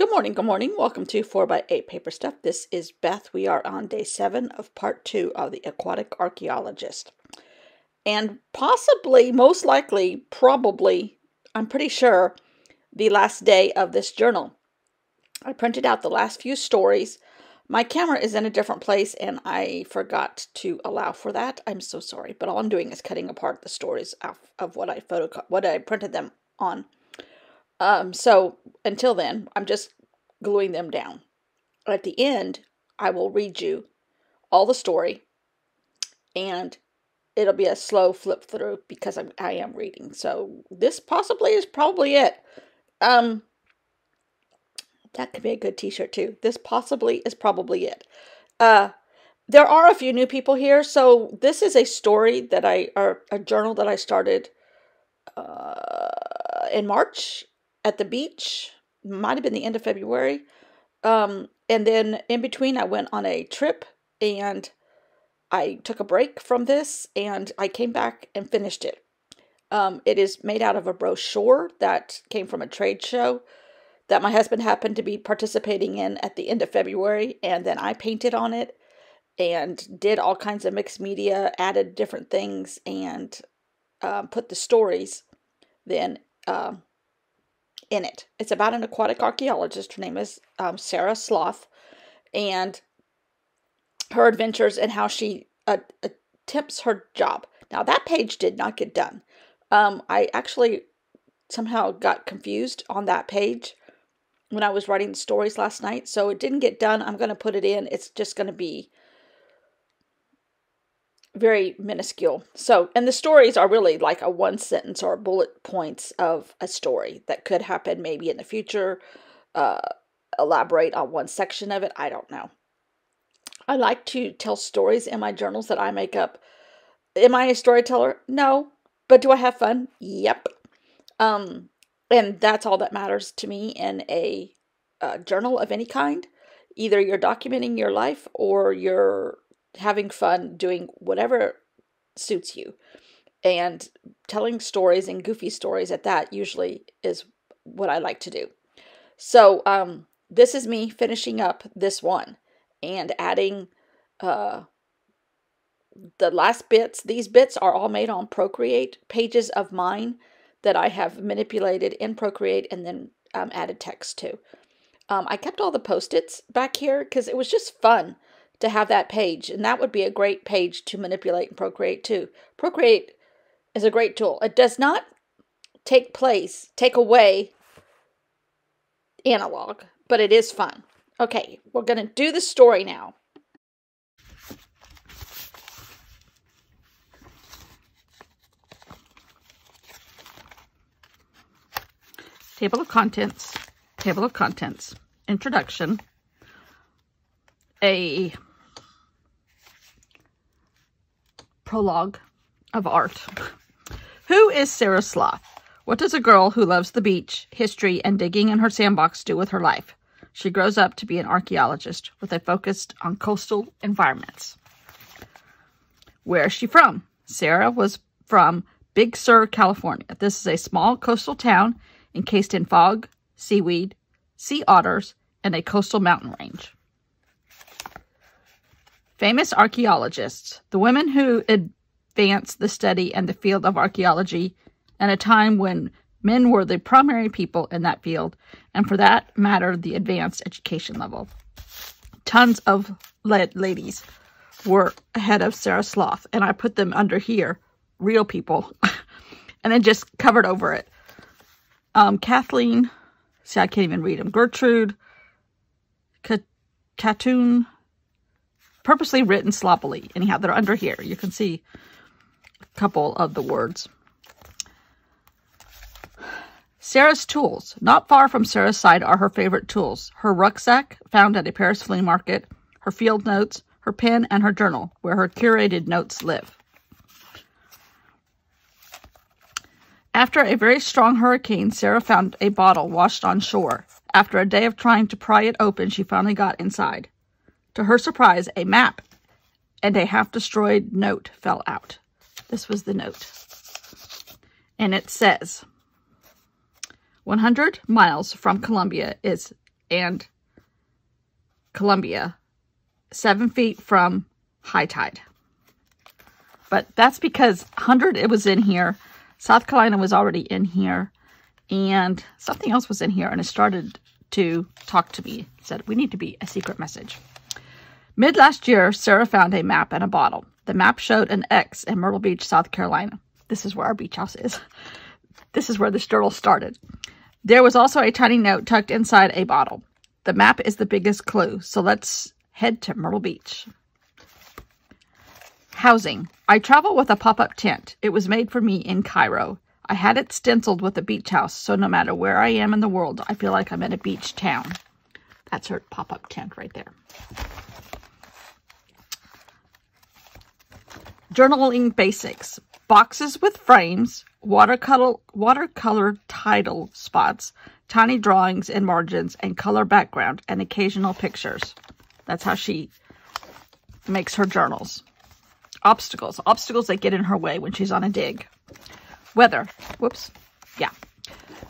Good morning, good morning. Welcome to 4x8 Paper Stuff. This is Beth. We are on day 7 of part 2 of the Aquatic Archaeologist. And possibly, most likely, probably, I'm pretty sure, the last day of this journal. I printed out the last few stories. My camera is in a different place and I forgot to allow for that. I'm so sorry, but all I'm doing is cutting apart the stories of what I printed them on. So until then, I'm just gluing them down. At the end, I will read you all the story, and it'll be a slow flip through because I am reading. So this possibly is probably it. That could be a good t-shirt too. This possibly is probably it. There are a few new people here. So this is a story that a journal that I started in March at the beach. Might have been the end of February. And then in between I went on a trip and I took a break from this and I came back and finished it. It is made out of a brochure that came from a trade show that my husband happened to be participating in at the end of February, and then I painted on it and did all kinds of mixed media, added different things, and put the stories then in it. It's about an aquatic archaeologist. Her name is Sarah Sloth, and her adventures and how she attempts her job. Now that page did not get done. I actually somehow got confused on that page when I was writing the stories last night, so it didn't get done. I'm going to put it in. It's just going to be very minuscule. So, and the stories are really like a one sentence or bullet points of a story that could happen maybe in the future, elaborate on one section of it. I don't know. I like to tell stories in my journals that I make up. Am I a storyteller? No. But do I have fun? Yep. And that's all that matters to me in a journal of any kind. Either you're documenting your life or you're having fun doing whatever suits you. And telling stories and goofy stories at that usually is what I like to do. So this is me finishing up this one and adding the last bits. These bits are all made on Procreate, pages of mine that I have manipulated in Procreate and then added text to. I kept all the Post-its back here because it was just fun to have that page, and that would be a great page to manipulate in Procreate too. Procreate is a great tool. It does not take away analog, but it is fun. Okay, we're going to do the story now. Table of contents, introduction, a prologue of art. Who is Sarah Sloth? What does a girl who loves the beach, history, and digging in her sandbox do with her life? She grows up to be an archaeologist with a focus on coastal environments. Where is she from? Sarah was from Big Sur, California. This is a small coastal town encased in fog, seaweed, sea otters, and a coastal mountain range. Famous archaeologists, the women who advanced the study and the field of archaeology in a time when men were the primary people in that field, and for that matter, the advanced education level. Tons of ladies were ahead of Sarah Sloth, and I put them under here, real people, and then just covered over it. Kathleen, see, I can't even read them. Gertrude, Katoon, purposely written sloppily. Anyhow, they're under here. You can see a couple of the words. Sarah's tools. Not far from Sarah's side are her favorite tools. Her rucksack, found at a Paris flea market, her field notes, her pen, and her journal, where her curated notes live. After a very strong hurricane, Sarah found a bottle washed on shore. After a day of trying to pry it open, she finally got inside. To her surprise, a map and a half-destroyed note fell out. This was the note. And it says, 100 miles from Colombia is and Columbia, 7 feet from high tide. But that's because 100, it was in here. South Carolina was already in here. And something else was in here. And it started to talk to me. It said, we need to be a secret message. Mid last year, Sarah found a map in a bottle. The map showed an X in Myrtle Beach, South Carolina. This is where our beach house is. This is where this journal started. There was also a tiny note tucked inside a bottle. The map is the biggest clue, so let's head to Myrtle Beach. Housing. I travel with a pop-up tent. It was made for me in Cairo. I had it stenciled with a beach house, so no matter where I am in the world, I feel like I'm in a beach town. That's her pop-up tent right there. Journaling basics. Boxes with frames, watercolor title spots, tiny drawings and margins, and color background, and occasional pictures. That's how she makes her journals. Obstacles. Obstacles that get in her way when she's on a dig. Weather. Whoops. Yeah.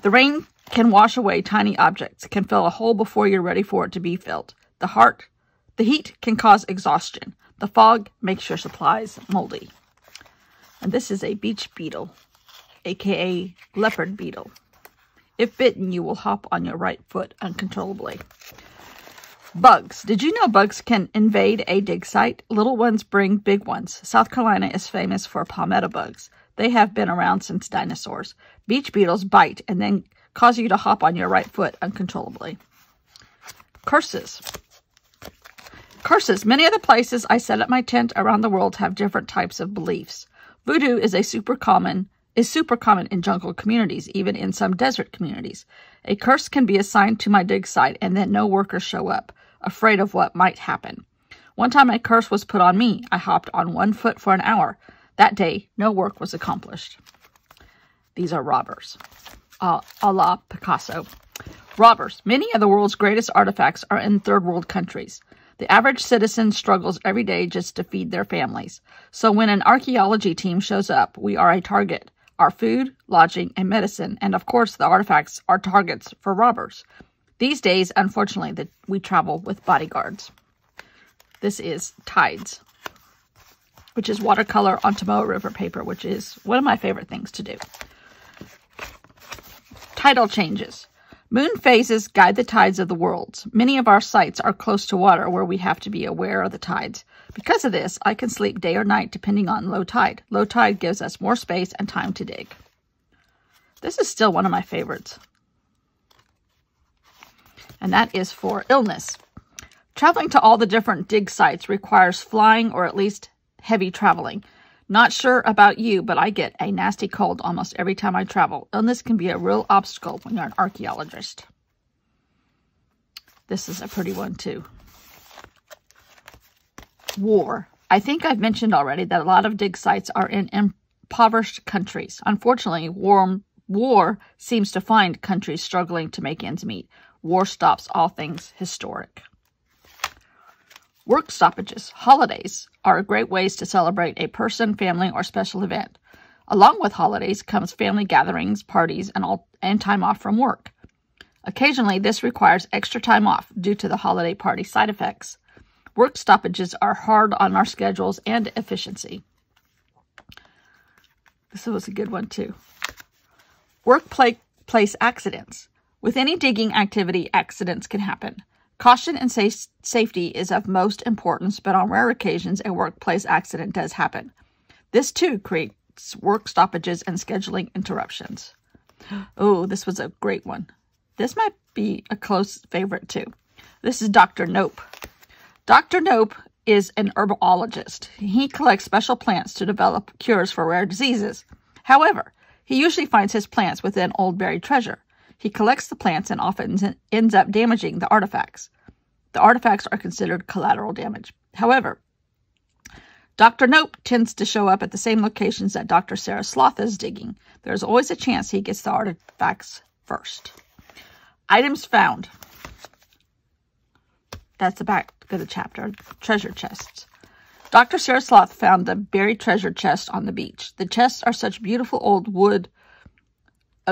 The rain can wash away tiny objects, can fill a hole before you're ready for it to be filled. The heat can cause exhaustion. The fog makes your supplies moldy. And this is a beach beetle, aka leopard beetle. If bitten, you will hop on your right foot uncontrollably. Bugs. Did you know bugs can invade a dig site? Little ones bring big ones. South Carolina is famous for palmetto bugs. They have been around since dinosaurs. Beach beetles bite and then cause you to hop on your right foot uncontrollably. Curses. Curses. Many of the places I set up my tent around the world have different types of beliefs. Voodoo is super common in jungle communities, even in some desert communities. A curse can be assigned to my dig site and then no workers show up, afraid of what might happen. One time a curse was put on me. I hopped on 1 foot for an hour. That day, no work was accomplished. These are robbers. A la Picasso. Robbers. Many of the world's greatest artifacts are in third world countries. The average citizen struggles every day just to feed their families. So when an archaeology team shows up, we are a target. Our food, lodging, and medicine, and of course the artifacts, are targets for robbers. These days, unfortunately, we travel with bodyguards. This is Tides, which is watercolor on Tomoe River paper, which is one of my favorite things to do. Tidal changes. Moon phases guide the tides of the world. Many of our sites are close to water where we have to be aware of the tides. Because of this, I can sleep day or night depending on low tide. Low tide gives us more space and time to dig. This is still one of my favorites. And that is for illness. Traveling to all the different dig sites requires flying or at least heavy traveling. Not sure about you, but I get a nasty cold almost every time I travel. Illness can be a real obstacle when you're an archaeologist. This is a pretty one too. War. I think I've mentioned already that a lot of dig sites are in impoverished countries. Unfortunately, war seems to find countries struggling to make ends meet. War stops all things historic. Work stoppages. Holidays are great ways to celebrate a person, family, or special event. Along with holidays comes family gatherings, parties, and time off from work. Occasionally, this requires extra time off due to the holiday party side effects. Work stoppages are hard on our schedules and efficiency. This was a good one, too. Workplace accidents. With any digging activity, accidents can happen. Caution and safety is of most importance, but on rare occasions, a workplace accident does happen. This, too, creates work stoppages and scheduling interruptions. Oh, this was a great one. This might be a close favorite, too. This is Dr. Nope. Dr. Nope is an herbologist. He collects special plants to develop cures for rare diseases. However, he usually finds his plants within old buried treasure. He collects the plants and often ends up damaging the artifacts. The artifacts are considered collateral damage. However, Dr. Nope tends to show up at the same locations that Dr. Sarah Sloth is digging. There's always a chance he gets the artifacts first. Items found. That's the back of the chapter. Treasure chests. Dr. Sarah Sloth found the buried treasure chest on the beach. The chests are such beautiful old wood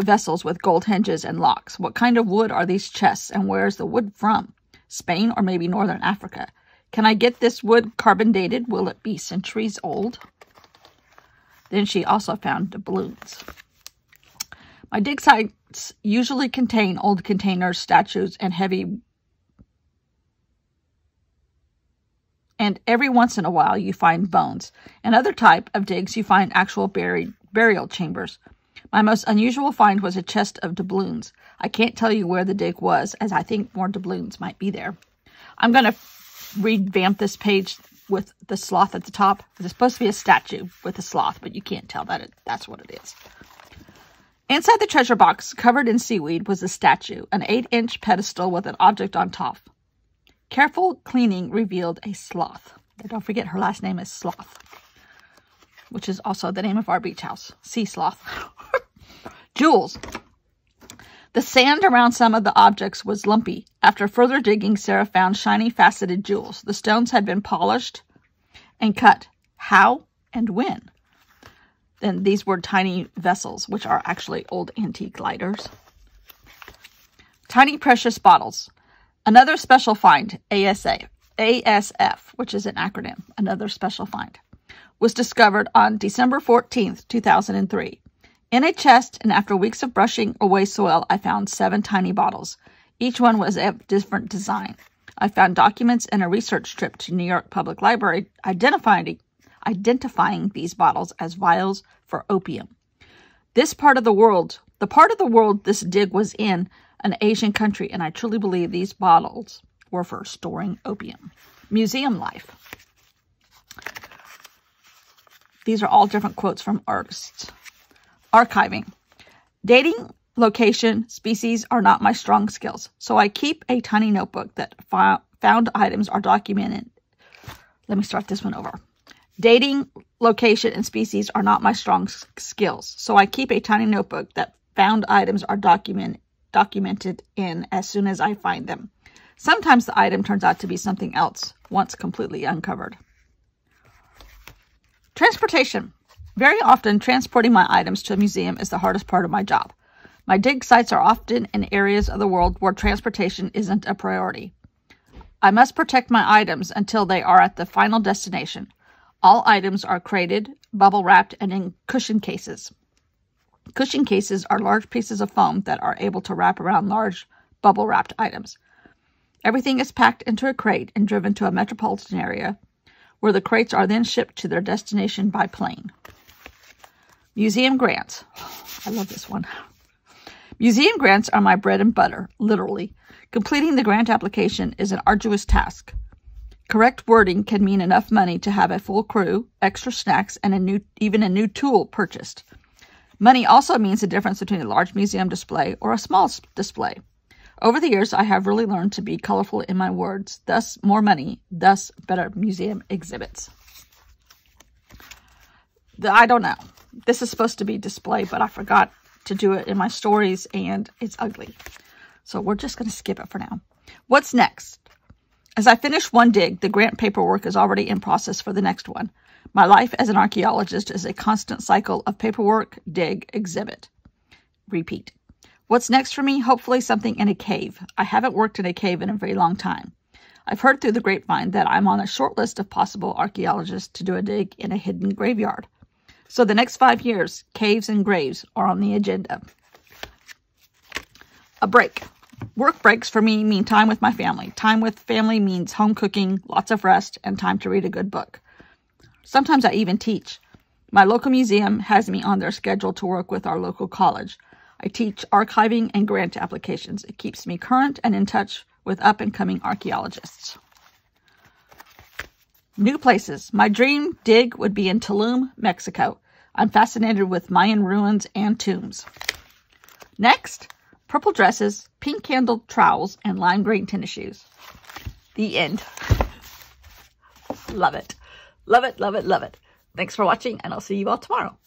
vessels with gold hinges and locks. What kind of wood are these chests, and where is the wood from? Spain or maybe northern Africa? Can I get this wood carbon dated? Will it be centuries old? Then she also found doubloons. My dig sites usually contain old containers, statues, and every once in a while you find bones. In other type of digs you find actual burial chambers. My most unusual find was a chest of doubloons. I can't tell you where the dig was, as I think more doubloons might be there. I'm going to revamp this page with the sloth at the top. It's supposed to be a statue with a sloth, but you can't tell that's what it is. Inside the treasure box, covered in seaweed, was a statue, an 8-inch pedestal with an object on top. Careful cleaning revealed a sloth. And don't forget, her last name is Sloth, which is also the name of our beach house, Sea Sloth. Jewels. The sand around some of the objects was lumpy. After further digging, Sarah found shiny, faceted jewels. The stones had been polished and cut. How and when? Then these were tiny vessels, which are actually old antique lighters. Tiny precious bottles. Another special find, ASF, which is an acronym, another special find, was discovered on December 14th, 2003. In a chest, and after weeks of brushing away soil, I found 7 tiny bottles. Each one was a different design. I found documents in a research trip to New York Public Library identifying these bottles as vials for opium. The part of the world this dig was in, an Asian country, and I truly believe these bottles were for storing opium. Museum life. These are all different quotes from artists. Archiving. Dating, location, species are not my strong skills, so I keep a tiny notebook that found items are documented. Let me start this one over. Dating, location, and species are not my strong skills, so I keep a tiny notebook that found items are documented in as soon as I find them. Sometimes the item turns out to be something else once completely uncovered. Transportation. Very often, transporting my items to a museum is the hardest part of my job. My dig sites are often in areas of the world where transportation isn't a priority. I must protect my items until they are at the final destination. All items are crated, bubble wrapped, and in cushion cases. Cushion cases are large pieces of foam that are able to wrap around large bubble wrapped items. Everything is packed into a crate and driven to a metropolitan area, where the crates are then shipped to their destination by plane. Museum grants. I love this one. Museum grants are my bread and butter, literally. Completing the grant application is an arduous task. Correct wording can mean enough money to have a full crew, extra snacks, and even a new tool purchased. Money also means the difference between a large museum display or a small display. Over the years, I have really learned to be colorful in my words, thus more money, thus better museum exhibits. I don't know. This is supposed to be display, but I forgot to do it in my stories, and it's ugly. So we're just going to skip it for now. What's next? As I finish one dig, the grant paperwork is already in process for the next one. My life as an archaeologist is a constant cycle of paperwork, dig, exhibit, repeat. What's next for me? Hopefully something in a cave. I haven't worked in a cave in a very long time. I've heard through the grapevine that I'm on a short list of possible archaeologists to do a dig in a hidden graveyard. So the next 5 years, caves and graves are on the agenda. A break. Work breaks for me mean time with my family. Time with family means home cooking, lots of rest, and time to read a good book. Sometimes I even teach. My local museum has me on their schedule to work with our local college. I teach archiving and grant applications. It keeps me current and in touch with up-and-coming archaeologists. New places. My dream dig would be in Tulum, Mexico. I'm fascinated with Mayan ruins and tombs. Next, purple dresses, pink candle trowels, and lime green tennis shoes. The end. Love it. Love it, love it, love it. Thanks for watching, and I'll see you all tomorrow.